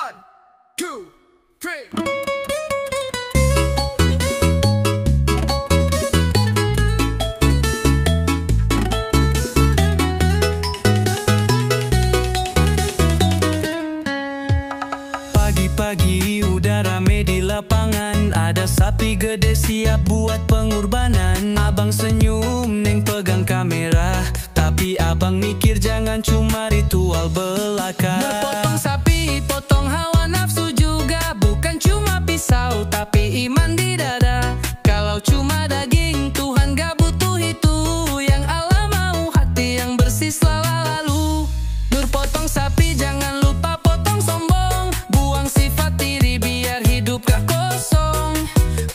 One, two, three. Pagi-pagi udah rame di lapangan, ada sapi gede siap buat pengorbanan. Abang senyum, neng pegang kamera, tapi abang mikir jangan cuma ritual belaka. Berpotong sapi, potong hawa nafsu juga, bukan cuma pisau tapi iman di dada. Kalau cuma daging, Tuhan gak butuh itu. Yang Allah mau hati yang bersih selalu. Berpotong sapi jangan lupa potong sombong, buang sifat diri biar hidup gak kosong.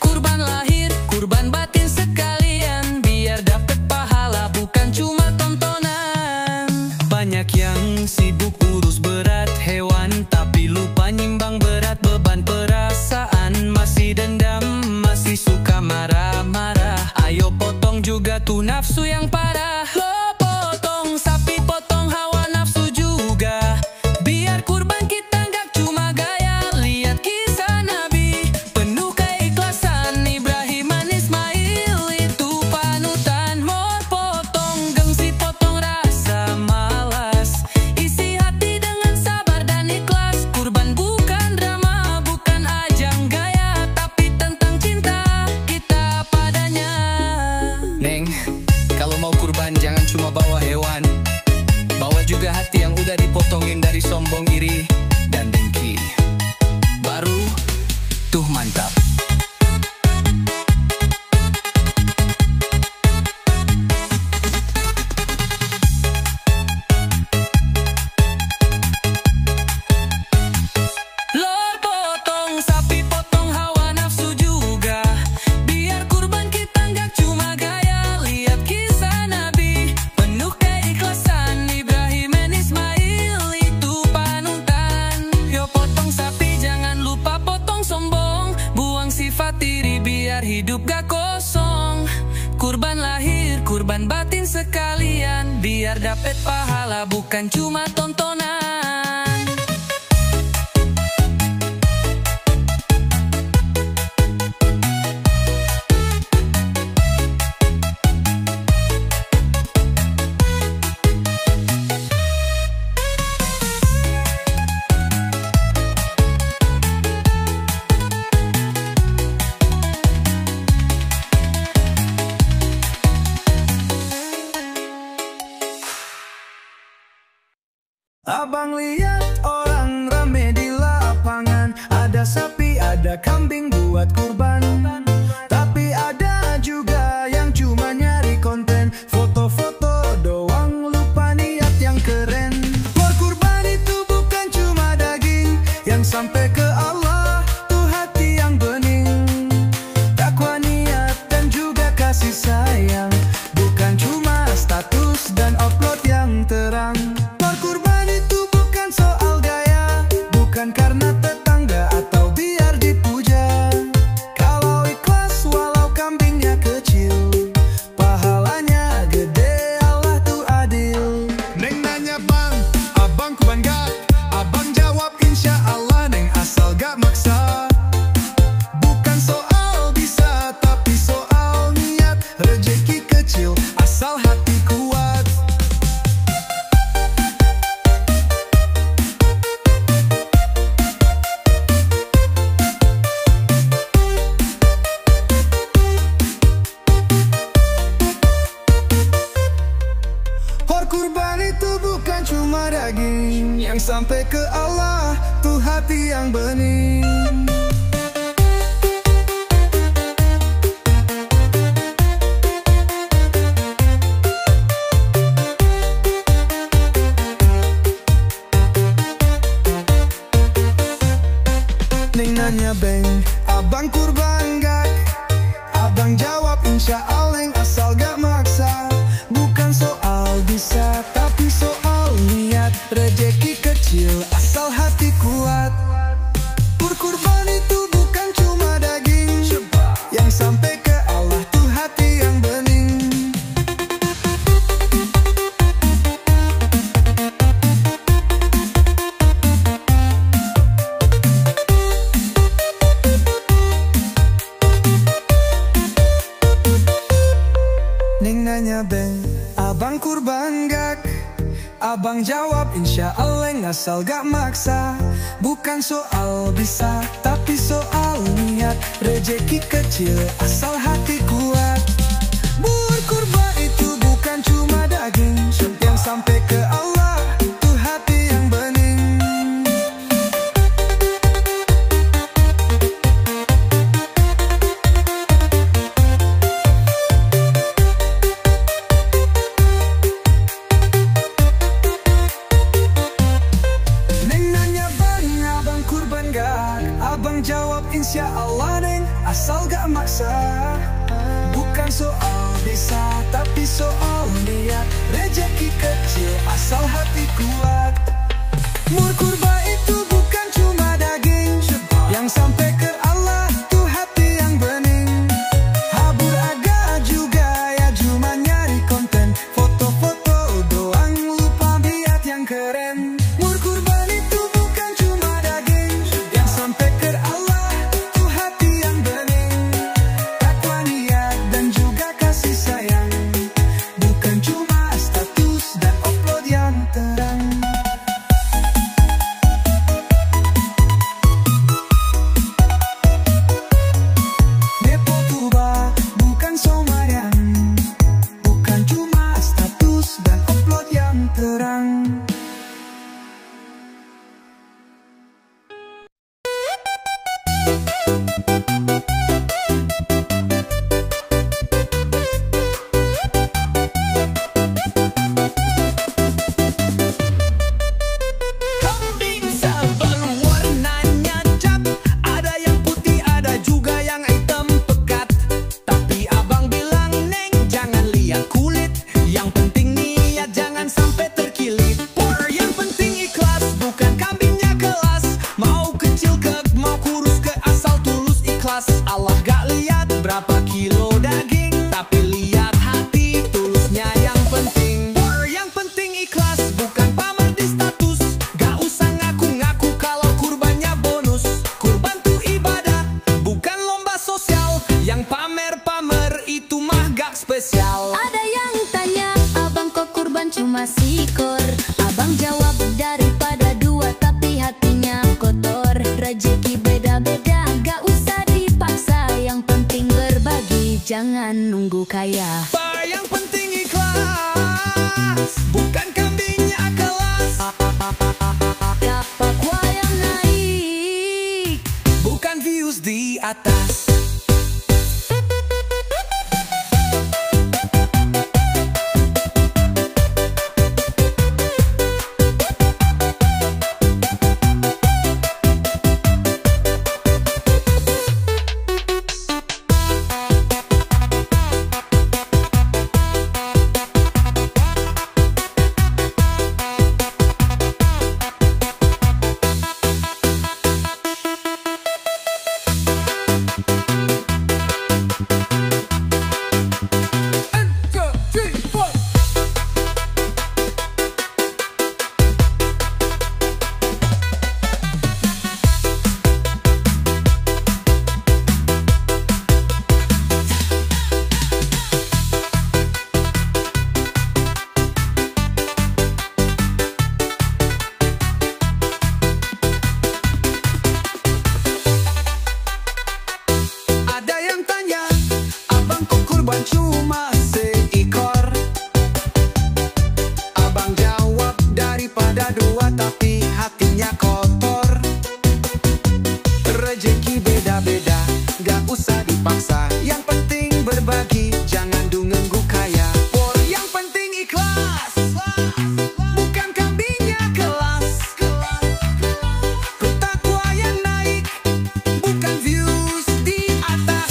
Kurban lahir, kurban batin sekalian, biar dapet pahala bukan cuma tontonan. Banyak yang sibuk urus berat hewan, tapi lupa nimbang berat beban perasaan. Masih dendam, masih suka marah-marah, ayo potong juga tuh nafsu yang parah. Lo potong sapi, potong hawa nafsu juga, biar kurban kita gak cuma gaya. Lihat kisah Nabi, penuh keikhlasan, Ibrahim dan Ismail itu panutan. Mau potong gengsi, potong rasa malas, isi hati dengan sabar dan ikhlas. Kurban bukan drama, bukan ajang gaya, tapi tentang cinta kita padanya. Neng, kalau mau kurban jangan cuma bawa hewan, bawa juga hati yang udah dipotongin dari sombong, iri, dan dengki. Baru tuh mantap. Lo potong sapi, potong hawa nafsu juga, biar kurban kita gak cuma gaya. Lihat kisah Nabi, penuh keikhlasan, Ibrahim dan Ismail itu panutan. Yo potong sapi jangan lupa potong sombong, buang sifat diri biar hidup gak kosong. Kurban lahir, kurban batin sekalian, biar dapet pahala bukan cuma tontonan. Abang lihat orang rame di lapangan, ada sapi, ada kambing buat kurban. Tapi ada juga yang cuma nyari konten, foto-foto doang, lupa niat yang keren. Berkurban itu bukan cuma daging yang sampai ke Allah, tuh hati yang bening, takwa niat dan juga kasih sayang, bukan cuma status dan upload yang terang. Berkurban itu bukan soal gaya, bukan karena tetangga atau biar dipuja. Kalau ikhlas walau kambingnya kecil, pahalanya gede, Allah tuh adil. Neng nanya bang, abang kurban gak? Abang jawab insya Allah neng, asal gak maksa. Bukan soal bisa tapi soal niat, rejeki kecil asal hati kuat. Kurban itu bukan cuma daging yang sampai ke Allah, tuh hati yang bening. Neng nanya beng, abang kurban gak? Abang jawab insya Allah neng, asal gak maksa. Bukan soal bisa tapi soal niat, rejeki kecil asal hati kuat. Berkurban itu bukan cuma daging yang sampai ke Allah, tuh hati yang bening. Abang jawab insya Allah asal gak maksa. Bukan soal bisa tapi soal niat. Rezeki kecil asal hati kuat. Berkurban itu bukan cuma daging yang sampai ke Allah, itu hati yang bening. Neng nanya bang, abang kurban gak? Abang jawab insya Allah neng, asal gak maksa. Bukan soal bisa tapi soal niat. Rezeki kecil asal hati kuat. Mur kurba itu bukan cuma daging yang sampai ke Allah, tuh hati yang bening. Habur agak juga ya cuma nyari konten, foto-foto doang lupa niat yang keren. Mur kurban itu bukan cuma daging yang sampai ke Allah, tuh hati yang bening. Takwa niat dan juga kasih sayang, bukan cuma status dan upload yang terang. Depo Turba bukan somarian, bukan cuma status dan upload yang terang. Kambing sabar warnanya cap, ada yang putih ada juga yang hitam pekat. Tapi abang bilang neng jangan lihat kulit, yang penting niat jangan sampai terkilit. Por yang penting ikhlas, bukan kambingnya kelas. Mau kecil ke mau kurus ke asal tulus ikhlas. Allah gak lihat berapa kilo daging, tapi lihat hati tulusnya yang penting. Por yang penting ikhlas, bukan pamer di status. Gak usah ngaku-ngaku kalau kurbannya bonus. Kurban tuh ibadah, bukan lomba sosial. Yang pamer-pamer itu mah gak spesial. Ada yang tanya, abang kok kurban cuma sikor? Abang jawab daripada dua tapi hatinya kotor. Rezeki beda-beda, gak usah dipaksa. Yang penting berbagi, jangan nunggu kaya. Par yang penting ikhlas, bukan kambingnya kelas. Kapak wayang naik, Bukan views di atas. Ada yang tanya, abang kok kurban cuma seekor? Abang jawab daripada dua tapi hatinya kotor. Rezeki beda-beda, gak usah dipaksa. Yang penting berbagi, jangan nunggu kaya. Por yang penting ikhlas, bukan kambingnya kelas. Takwa yang naik, bukan views di atas.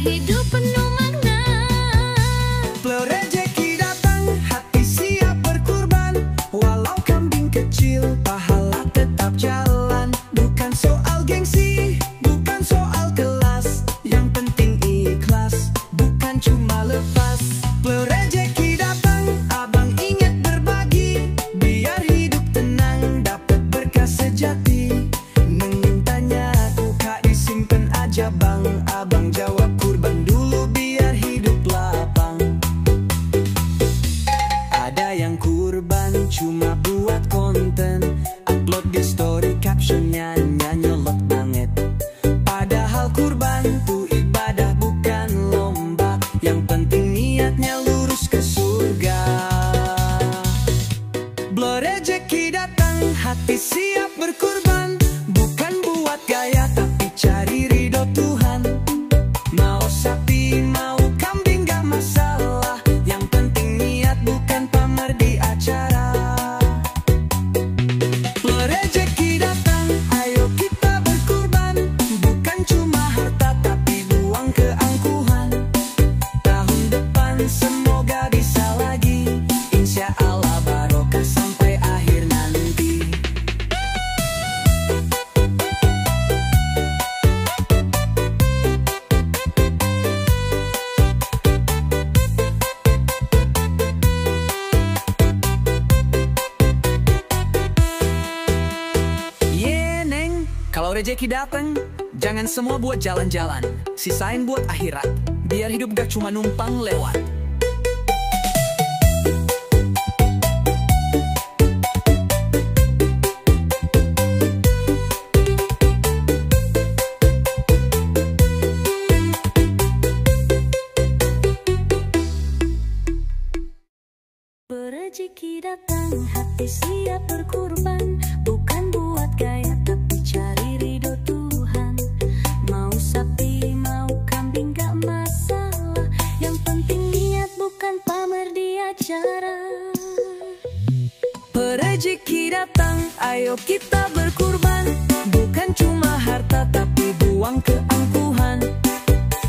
hidup penuh makna. Pleur rejeki datang, hati siap berkurban. Walau kambing kecil, pahala tetap jalan. Bukan soal gengsi, bukan soal kelas, yang penting ikhlas, bukan cuma lepas. Pleur rejeki datang, abang ingat berbagi, biar hidup tenang, dapat berkah sejati. Mengintanya aku kak disimpan aja bang, abang jawab kurban dulu biar hidup lapang. Ada yang kurban cuma buat konten, upload di story captionnya nyolot banget. Padahal kurban tuh ibadah bukan lomba, yang penting niatnya lurus ke surga. Blur rejeki datang, hati siap berkurban, bukan buat gaya tapi cari ridho Tuhan. Mau sapi mau kambing gak masalah, yang penting niat bukan pamer di acara. Blur rejeki datang, ayo kita berkurban, bukan cuma harta tapi uang keangkuhan. Tahun depan semoga bisa lagi, insya Allah barokah sampai akhir nanti. Yeah neng, kalau rejeki datang, jangan semua buat jalan-jalan, sisain buat akhirat, biar hidup gak cuma numpang lewat. Berejeki datang, hati siap berkurban, bukan buat gaya tapi cari ridho Tuhan. Mau sapi mau kambing gak masalah, yang penting niat bukan pamer di acara. Berejeki datang, ayo kita berkurban, bukan cuma harta tapi buang keangkuhan.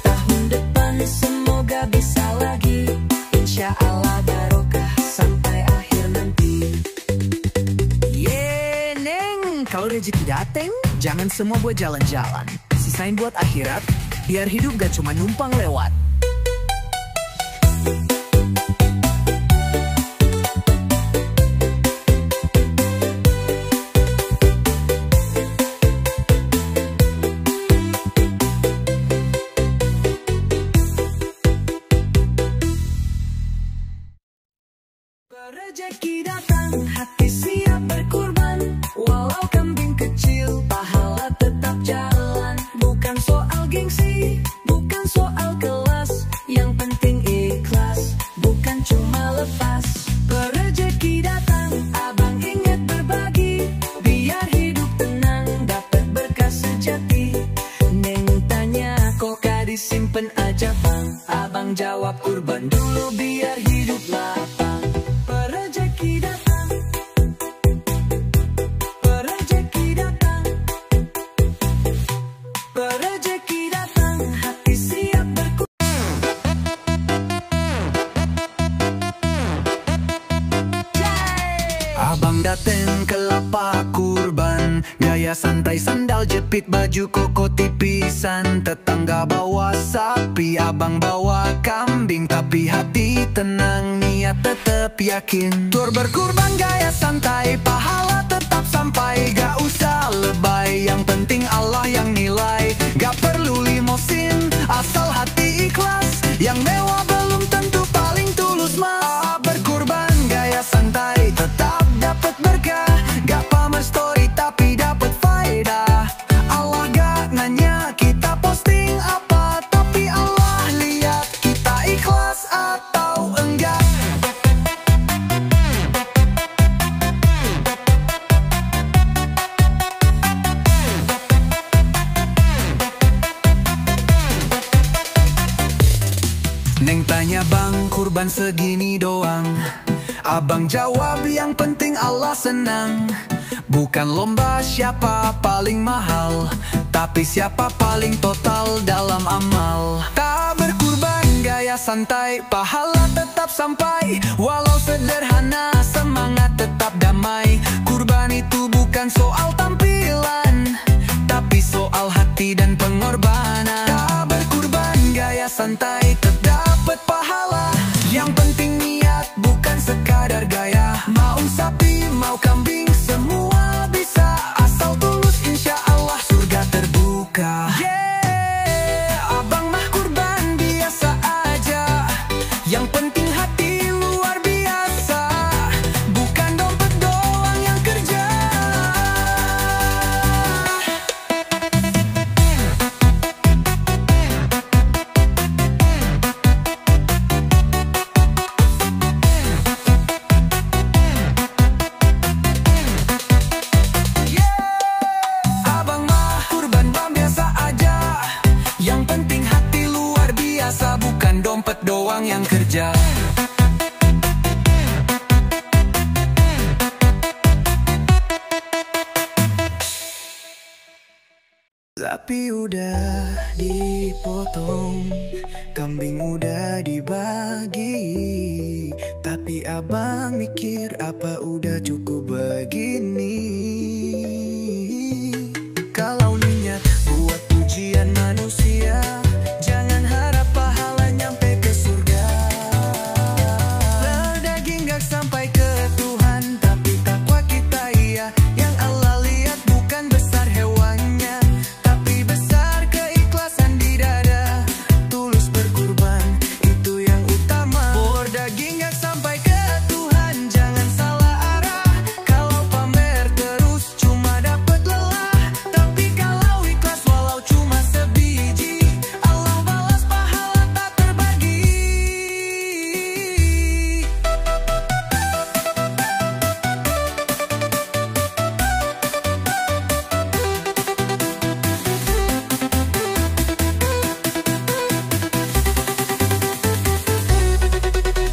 Tahun depan semoga bisa lagi, insya Allah barokah sampai akhir nanti. Yeah neng, kalau rezeki dateng, jangan semua buat jalan-jalan, sisain buat akhirat, biar hidup gak cuma numpang lewat. Rezeki datang, hati siap berkurban, walau kambing kecil, pahala tetap jalan. Bukan soal gengsi, bukan soal kelas, yang penting ikhlas, bukan cuma lepas. Rezeki datang, abang ingat berbagi, biar hidup tenang, dapat berkah sejati. Neng tanya kok kak disimpan aja bang, abang jawab kurban dulu biar hidup lapang. Rezeki datang, rezeki datang, rezeki datang, hati siap berkurban. Abang dateng ke lapak kurban, gaya santai sandal jepit baju koko tipisan. Tetangga bawa sapi, abang bawa kambing, tapi hati tenang, niat tetap yakin. Tur berkurban gaya santai, pahala tetap sampai. Gak usah lebay, yang penting Allah yang nilai. Gak perlu limosin, asal hati ikhlas. Yang mewah belum tentu paling tulus mas. Berkurban gaya santai, tetap dapat berkah. Gak pamer story tapi dapat faedah. Allah gak nanya kita posting apa, tapi Allah lihat kita ikhlas atau enggak. Neng tanya bang, kurban segini doang, Abang jawab yang penting Allah senang. Bukan lomba siapa paling mahal, tapi siapa paling total dalam amal. Tak berkurban gaya santai, pahala tetap sampai. Walau sederhana semangat tetap damai. Kurban itu bukan soal tampilan, tapi soal hati dan pengorbanan. Tak berkurban gaya santai terdapat pahala. Yang penting niat bukan sekadar gaya. Mau sapi mau kambing semua bisa, asal tulus insya Allah surga terbuka. Abang mah kurban biasa aja, yang penting hati luar biasa. Bukan dompet doang yang kerja. Abang mah kurban bang biasa aja, yang penting hati luar biasa. Bukan dompet doang yang kerja. Sapi udah dipotong, kambing udah dibagi, tapi abang mikir apa udah cukup begini. Kalau niat buat pujian manusia, jangan harap pahala nyampe ke surga. Daging gak sampai ke Tuhan, tapi takwa kita iya. Yang Allah lihat bukan besar hewannya, tapi besar keikhlasan di dada. Tulus berkurban, itu yang utama. Por daging gak sampai ke Tuhan, jangan salah arah. Kalau pamer terus cuma dapat lelah, tapi kalau ikhlas walau cuma sebiji, Allah balas pahala tak terbagi.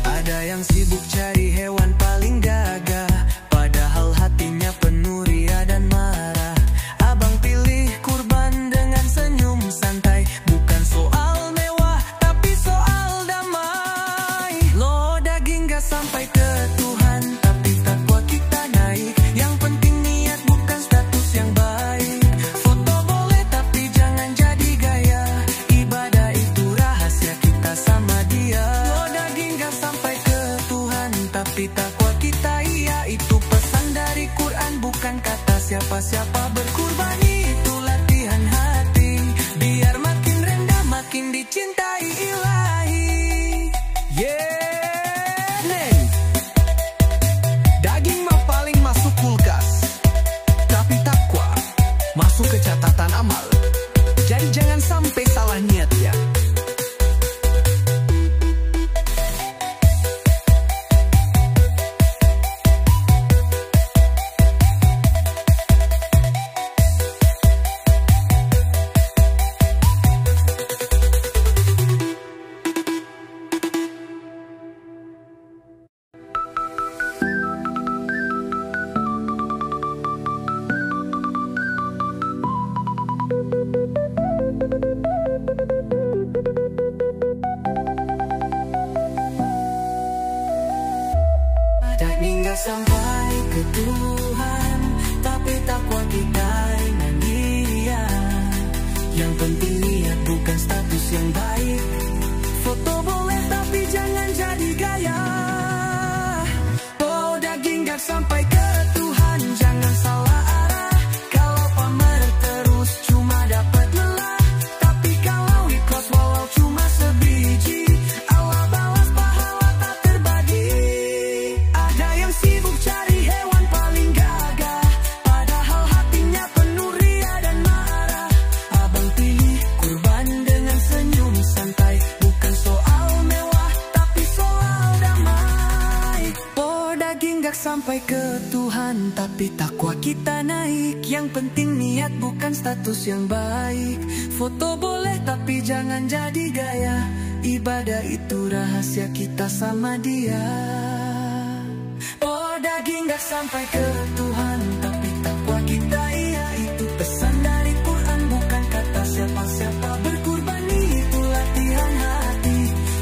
Ada yang sibuk cari hewan paling gagah, padahal hatinya penuh ria dan marah. Abang pilih kurban dengan senyum santai, bukan soal mewah tapi soal damai. Lo daging gak sampai ke Tuhan, tapi takwa kita naik. Yang penting niat bukan status yang baik. Foto boleh tapi jangan jadi gaya, ibadah itu rahasia kita sama dia. Lo daging gak sampai ke Tuhan, tapi takwa kita iya. Itu pesan dari Quran, bukan kata siapa-siapa. Berkurban itu latihan hati, biar makin rendah makin dicintai ilahi. Neng, daging mah paling masuk kulkas, tapi takwa masuk ke catatan amal. Jadi jangan sampai salah niat ya. Daging gak sampai ke Tuhan, tapi takwa kita dengan dia. Yang penting niat bukan status yang baik. Foto boleh tapi jangan jadi gaya. Oh daging gak sampai ke Tuhan, jangan salah arah. Kalau pamer terus cuma dapat lelah, tapi kalau ikhlas walau cuma sebiji, Allah balas pahala tak terbagi. Ada yang sibuk cari hewan paling gagah, padahal hatinya penuh ria dan marah. Abang pilih kurban dengan senyum santai, bukan soal mewah tapi soal damai. Oh daging gak sampai ke Tuhan, tapi takwa kita naik. Yang penting niat bukan status yang baik. Foto boleh tapi jangan jadi gaya, ibadah itu rahasia kita sama dia. daging gak sampai ke Tuhan, tapi takwa kita iya itu pesan dari Quran, bukan kata siapa-siapa. Berkurban itu latihan hati,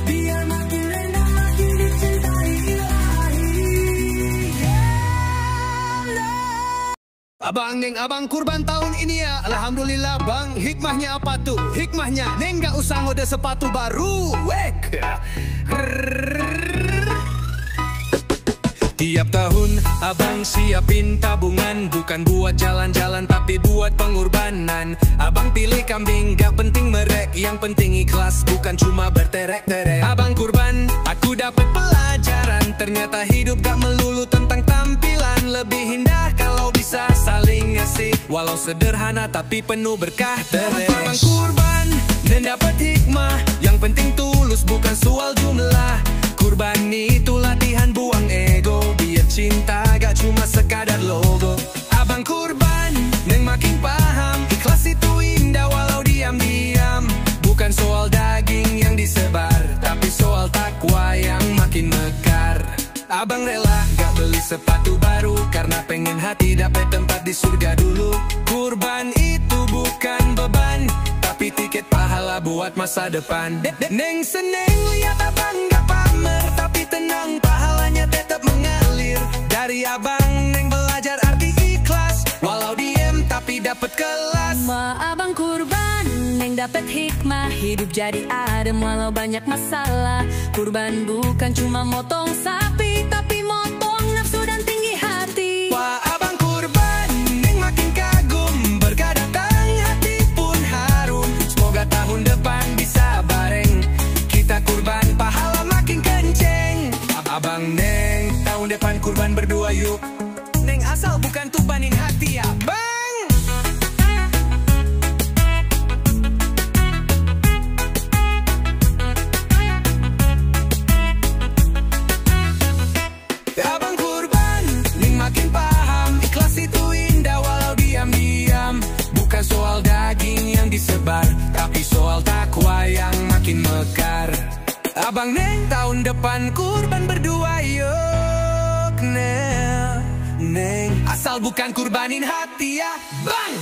biar makin rendah makin dicintai Ilahi. Abang Neng, abang kurban tahun ini ya. Alhamdulillah bang, hikmahnya apa tuh? Hikmahnya Neng gak usah ngode sepatu baru. Wek. Tiap tahun abang siapin tabungan, bukan buat jalan-jalan tapi buat pengorbanan. Abang pilih kambing, gak penting merek, yang penting ikhlas, bukan cuma berterek-terek. Abang kurban, aku dapat pelajaran, ternyata hidup gak melulu tentang tampilan. Lebih indah kalau bisa saling ngasih, walau sederhana tapi penuh berkah. Abang kurban dan dapat hikmah, yang penting tulus bukan soal jumlah. Kurban itu latihan buang ego, biar cinta gak cuma sekadar logo. Abang kurban, Neng makin paham, ikhlas itu indah walau diam-diam. Bukan soal daging yang disebar, tapi soal takwa yang makin mekar. Abang rela gak beli sepatu baru, karena pengen hati dapat tempat di surga dulu. Kurban itu bukan beban, tapi tiket pahala buat masa depan. Neng seneng lihat abang gak pamer, tapi tenang pahalanya tetap mengalir. Dari abang Neng belajar arti ikhlas, walau diem tapi dapat kelas. Abang kurban, Neng dapat hikmah, hidup jadi adem walau banyak masalah. Kurban bukan cuma motong sapi, tapi motong nafsu dan tinggi hati. Wah abang kurban, Neng makin kagum, berkah datang hati pun harum. Semoga tahun depan bisa bareng, kita kurban pahala makin kenceng. Abang Neng, tahun depan kurban berdua yuk. Neng asal bukan tubanin hati ya bang. Abang kurban, Neng makin paham, ikhlas itu indah walau diam-diam. Bukan soal daging yang disebar, tapi soal takwa yang makin mekar. Abang Neng, tahun depan kurban berdua yuk. Neng, asal bukan kurbanin hati ya bang.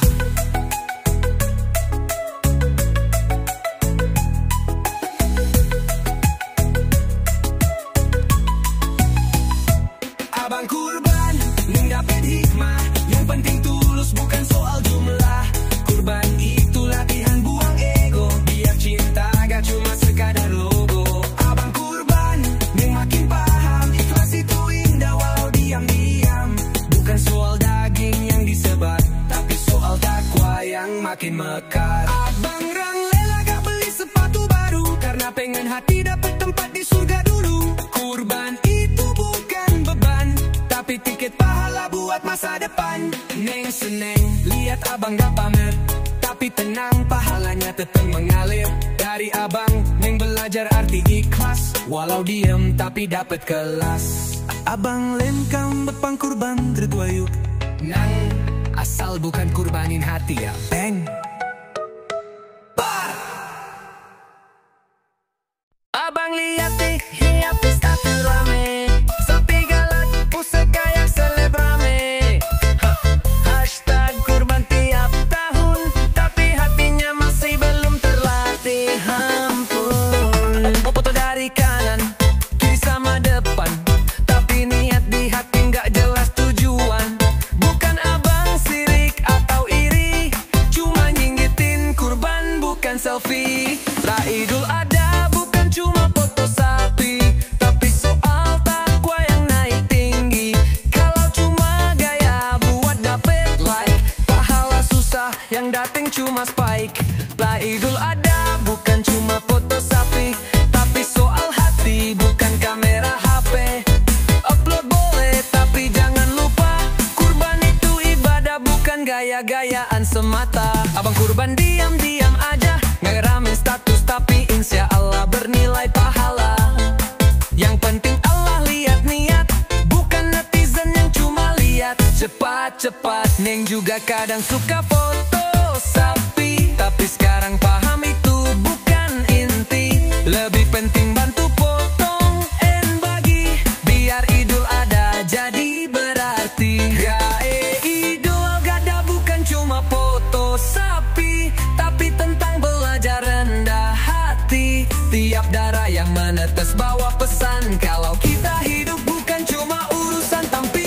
Abang kurban, Neng dapet hikmah, yang penting tulus bukan soal jumlah. Kurban itu latihan buang ego, biar cinta gak cuma sekadar logo. Abang kurban, Neng makin paham, ikhlas itu indah walau diam-diam. Bukan soal daging yang disebar, tapi soal takwa yang makin mekar. Abang rela gak beli sepatu baru, karena pengen hati dapat tempat di surga dulu. Kurban itu bukan beban, tapi tiket pahala buat masa depan. Neng seneng lihat abang gak pamer, tapi tenang pahalanya tetap mengalir. Dari abang Neng belajar arti ikhlas, walau diem tapi dapat kelas. Abang lengkam bepang kurban berdua yuk. Nang asal bukan kurbanin hati ya bang. Abang lihat nih, hiap pesta rame, sepi galak, pusat kayak seleb rame. Hashtag kurban tiap tahun, tapi hatinya masih belum terlatih. Ampun, foto dari kanan, kiri sama depan, tapi niat di hati nggak jelas tujuan. Bukan abang sirik atau iri, cuma nyinggitin kurban bukan selfie. La Idul Adha bukan cuma foto sapi, tapi soal takwa yang naik tinggi. Kalau cuma gaya buat dapet like, pahala susah yang dateng cuma spike. La Idul Adha bukan cuma foto sapi, tapi soal hati bukan kamera HP. Upload boleh tapi jangan lupa, kurban itu ibadah bukan gaya-gayaan semata. Abang kurban diam-diam aja, nggak ngeramin status tapi insya Allah bernilai pahala. Yang penting Allah lihat niat, bukan netizen yang cuma lihat cepat-cepat. Neng juga kadang suka foto sapi, tapi sekarang paham itu bukan inti. Lebih penting bantu potong and bagi, biar Idul Adha jadi darah yang menetes bawa pesan kalau kita hidup bukan cuma urusan tampil.